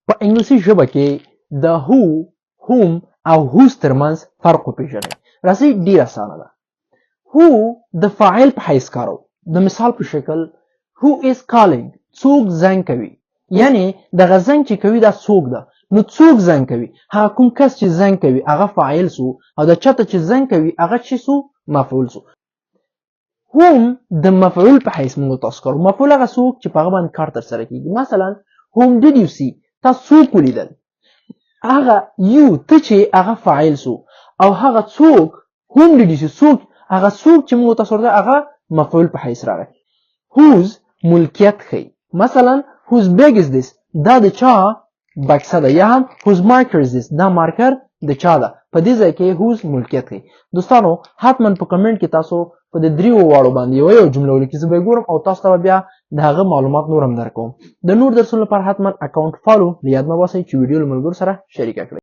په انګلیسي ژبه کې د who whom او whose ترمنځ فرق وپېژنئ. راځئ ډېر اسانه ده. who د فاعل په حیث کارو. د مثال په شکل who is calling څوک زنګ کوي، یعنی دغه زنګ چې کوي دا څوک ده، نو څوک زنګ کوي، هغه کوم کس چې زنګ کوي هغه فاعل سو او د چاته چې زنګ کوي هغه چې سو مفعول سو. whom د مفعول په حیث موږ تاسو کړو. مفعول هغه څوک چې په هغه باندې کار ترسره کیږي. مثلا whom did you see تاسو څوک ولیدل، هغه you ته چې هغه فاعل سو او هغه څوک whom did you see څوک هغه څوک چې موږ تاسو ورته هغه مفعول په حیث راغی. whose ملکیت ښيي. مثلا whose bag is this دا د چا بکسه ده، یا هم whose marker is this دا مارکر د چا ده. په دې ځای کې whose ملکیت ښيي. دوستانو حتما په کمنټ کې تاسو په د دریو واړو باندې یو جمله ولیکئ، زه به ګورم او تاسو ته بیا د هغه معلومات نور هم درکوم. د نور درسونو لپاره حتما اکاونټ فالو یاد مه باسئ چې ویډیو له ملګرو سره شریکه کړئ.